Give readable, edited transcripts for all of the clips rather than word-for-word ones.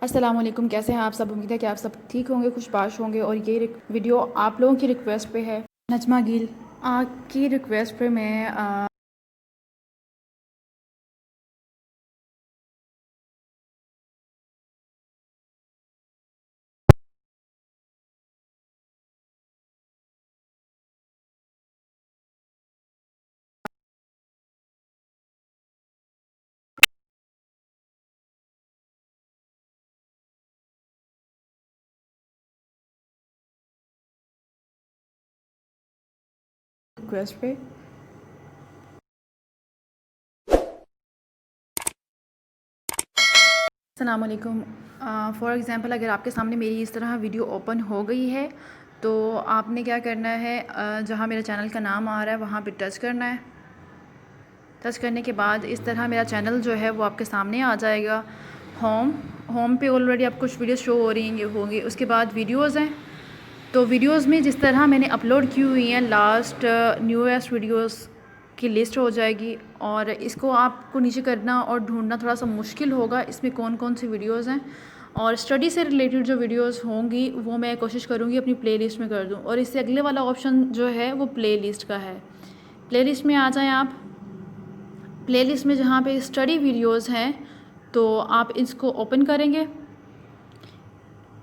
अस्सलाम वालेकुम, कैसे हैं आप सब। उम्मीद है कि आप सब ठीक होंगे, खुशबाश होंगे। और ये वीडियो आप लोगों की रिक्वेस्ट पे है। नजमा गिल की रिक्वेस्ट पे मैं रिक्वेस्ट पे अस्सलाम वालेकुम। फॉर एग्ज़ाम्पल अगर आपके सामने मेरी इस तरह वीडियो ओपन हो गई है तो आपने क्या करना है, जहाँ मेरे चैनल का नाम आ रहा है वहाँ पे टच करना है। टच करने के बाद इस तरह मेरा चैनल जो है वो आपके सामने आ जाएगा। होम होम पे ऑलरेडी आप कुछ वीडियो शो हो रही होंगी। उसके बाद वीडियोज़ हैं, तो वीडियोज़ में जिस तरह मैंने अपलोड की हुई हैं लास्ट न्यूएस्ट वीडियोज़ की लिस्ट हो जाएगी। और इसको आपको नीचे करना और ढूंढना थोड़ा सा मुश्किल होगा, इसमें कौन कौन सी वीडियोज़ हैं। और स्टडी से रिलेटेड जो वीडियोज़ होंगी वो मैं कोशिश करूँगी अपनी प्लेलिस्ट में कर दूँ। और इससे अगले वाला ऑप्शन जो है वो प्लेलिस्ट का है। प्लेलिस्ट में आ जाएँ आप। प्लेलिस्ट में जहाँ पे स्टडी वीडियोज़ हैं तो आप इसको ओपन करेंगे।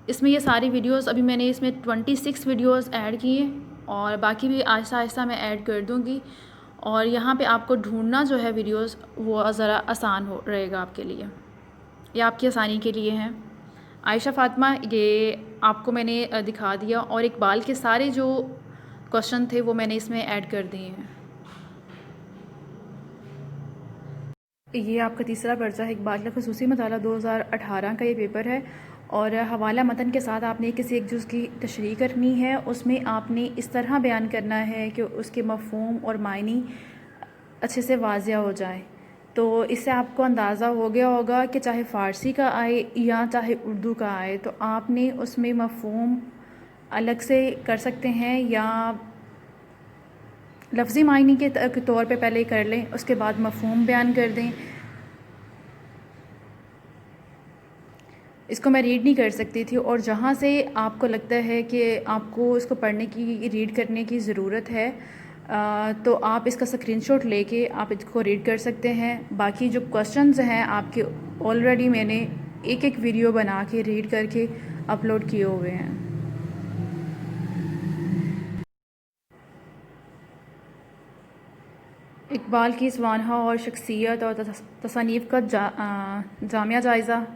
इसमें ये सारी वीडियोस अभी मैंने इसमें 26 वीडियोस ऐड की हैं और बाकी भी आहिस्ता आहिस्ता मैं ऐड कर दूँगी। और यहाँ पे आपको ढूंढना जो है वीडियोस वो ज़रा आसान हो रहेगा आपके लिए, ये आपकी आसानी के लिए हैं। आयशा फ़ातिमा ये आपको मैंने दिखा दिया। और इकबाल के सारे जो क्वेश्चन थे वो मैंने इसमें ऐड कर दिए हैं। ये आपका तीसरा पर्चा है, इकबाल का खसूसी मताला 2018 का ये पेपर है। और हवाला मतन के साथ आपने किसी एक जुज़ की तशरीह करनी है। उसमें आपने इस तरह बयान करना है कि उसके मफ़हूम और मायनी अच्छे से वाज़िया हो जाए। तो इससे आपको अंदाज़ा हो गया होगा कि चाहे फ़ारसी का आए या चाहे उर्दू का आए तो आपने उसमें मफ़हूम अलग से कर सकते हैं या लफ्ज़ी मायने के तौर पे पहले कर लें, उसके बाद मफ़हूम बयान कर दें। इसको मैं रीड नहीं कर सकती थी। और जहाँ से आपको लगता है कि आपको इसको पढ़ने की रीड करने की ज़रूरत है तो आप इसका स्क्रीनशॉट लेके आप इसको रीड कर सकते हैं। बाकी जो क्वेश्चंस हैं आपके ऑलरेडी मैंने एक एक वीडियो बना के रीड करके अपलोड किए हुए हैं। इकबाल की स्वानहा और शख्सियत और तसनीफ़ का जामिया जायज़ा।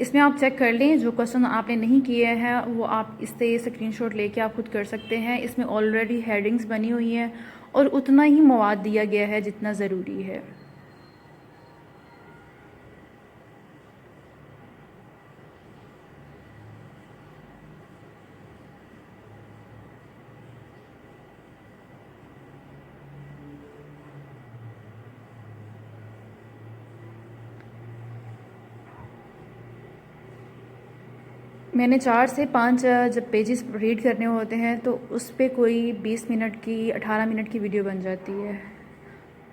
इसमें आप चेक कर लें जो क्वेश्चन आपने नहीं किए हैं वो आप इससे स्क्रीनशॉट लेके आप खुद कर सकते हैं। इसमें ऑलरेडी हेडिंग्स बनी हुई हैं और उतना ही मवाद दिया गया है जितना ज़रूरी है। मैंने 4 से 5 जब पेजेस रीड करने होते हैं तो उस पे कोई 20 मिनट की 18 मिनट की वीडियो बन जाती है।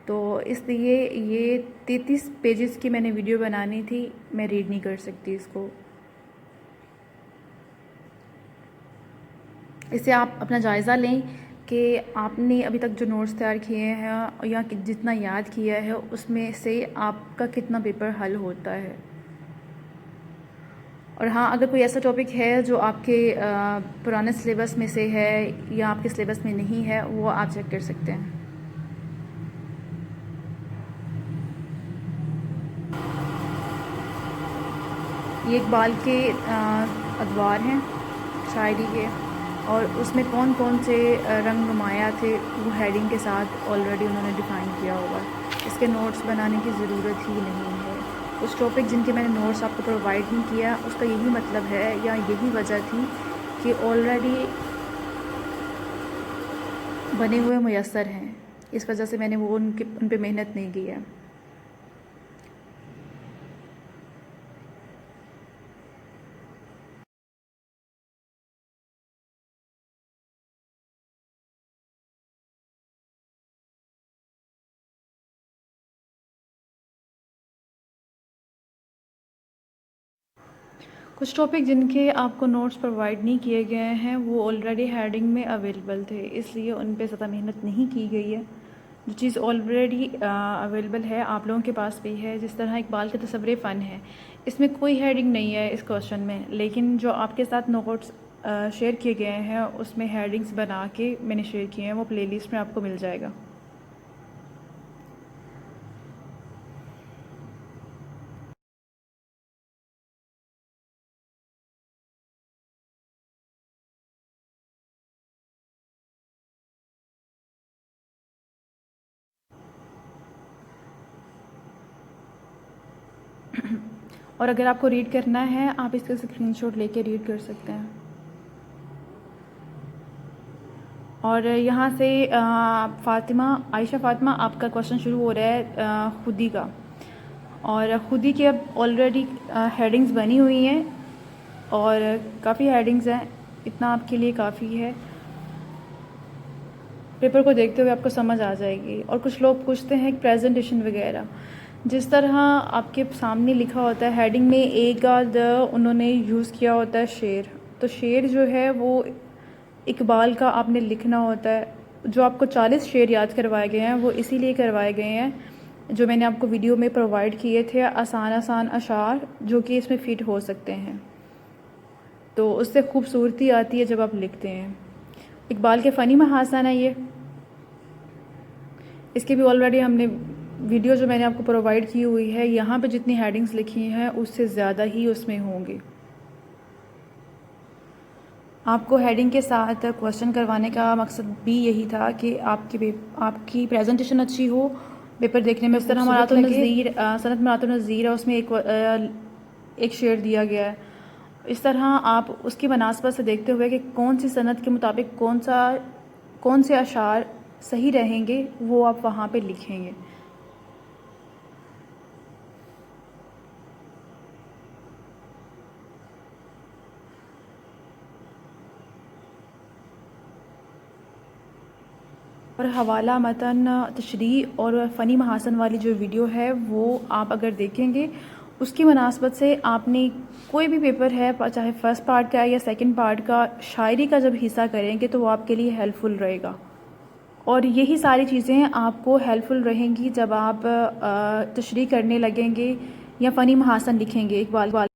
तो इसलिए ये 33 पेजेस की मैंने वीडियो बनानी थी, मैं रीड नहीं कर सकती इसको। इससे आप अपना जायज़ा लें कि आपने अभी तक जो नोट्स तैयार किए हैं या जितना याद किया है उसमें से आपका कितना पेपर हल होता है। और हाँ, अगर कोई ऐसा टॉपिक है जो आपके पुराने सिलेबस में से है या आपके सिलेबस में नहीं है वो आप चेक कर सकते हैं। ये इकबाल के अदवार हैं शायरी के, और उसमें कौन कौन से रंग नुमाया थे वो हेडिंग के साथ ऑलरेडी उन्होंने डिफ़ाइन किया होगा। इसके नोट्स बनाने की ज़रूरत ही नहीं है। उस टॉपिक जिनके मैंने नोट्स आपको प्रोवाइड नहीं किया उसका यही मतलब है या यही वजह थी कि ऑलरेडी बने हुए मुयस्सर हैं, इस वजह से मैंने वो उन पे मेहनत नहीं की है। कुछ टॉपिक जिनके आपको नोट्स प्रोवाइड नहीं किए गए हैं वो ऑलरेडी हेडिंग में अवेलेबल थे, इसलिए उन पे ज़्यादा मेहनत नहीं की गई है। जो चीज़ ऑलरेडी अवेलेबल है आप लोगों के पास भी है, जिस तरह इकबाल के तस्वुर फ़न है, इसमें कोई हेडिंग नहीं है इस क्वेश्चन में, लेकिन जो आपके साथ नोट्स शेयर किए गए हैं उसमें हेडिंग्स बना के मैंने शेयर किए हैं, वो प्लेलिस्ट में आपको मिल जाएगा। और अगर आपको रीड करना है आप इसका स्क्रीनशॉट लेके रीड कर सकते हैं। और यहाँ से आयशा फ़ातिमा आपका क्वेश्चन शुरू हो रहा है खुदी का, और खुदी की अब ऑलरेडी हेडिंग्स बनी हुई हैं और काफ़ी हेडिंग्स हैं, इतना आपके लिए काफ़ी है। पेपर को देखते हुए आपको समझ आ जाएगी। और कुछ लोग पूछते हैं प्रेजेंटेशन वगैरह, जिस तरह आपके सामने लिखा होता है हेडिंग में एक आध उन्होंने यूज़ किया होता है शेर, तो शेर जो है वो इकबाल का आपने लिखना होता है। जो आपको 40 शेर याद करवाए गए हैं वो इसीलिए करवाए गए हैं, जो मैंने आपको वीडियो में प्रोवाइड किए थे, आसान आसान अशार जो कि इसमें फ़िट हो सकते हैं, तो उससे खूबसूरती आती है जब आप लिखते हैं। इकबाल के फ़नी महासन है ये, इसके भी ऑलरेडी हमने वीडियो जो मैंने आपको प्रोवाइड की हुई है, यहाँ पे जितनी हेडिंग्स लिखी हैं उससे ज़्यादा ही उसमें होंगे। आपको हेडिंग के साथ क्वेश्चन करवाने का मकसद भी यही था कि आपकी प्रेजेंटेशन अच्छी हो, पेपर देखने में। इस तरह हमारा सनत मरातुन नज़ीर है, उसमें एक शेर दिया गया है। इस तरह आप उसकी मुनासबत से देखते हुए कि कौन सी सनत के मुताबिक कौन से अशार सही रहेंगे वो आप वहाँ पे लिखेंगे। और हवाला मतन तशरीह और फ़नी महासन वाली जो वीडियो है वो आप अगर देखेंगे, उसकी मुनासबत से आपने कोई भी पेपर है चाहे फ़र्स्ट पार्ट का या सेकंड पार्ट का, शायरी का जब हिस्सा करेंगे तो वो आपके लिए हेल्पफुल रहेगा। और यही सारी चीज़ें आपको हेल्पफुल रहेंगी जब आप तशरीह करने लगेंगे या फ़नी महासन लिखेंगे इकबाल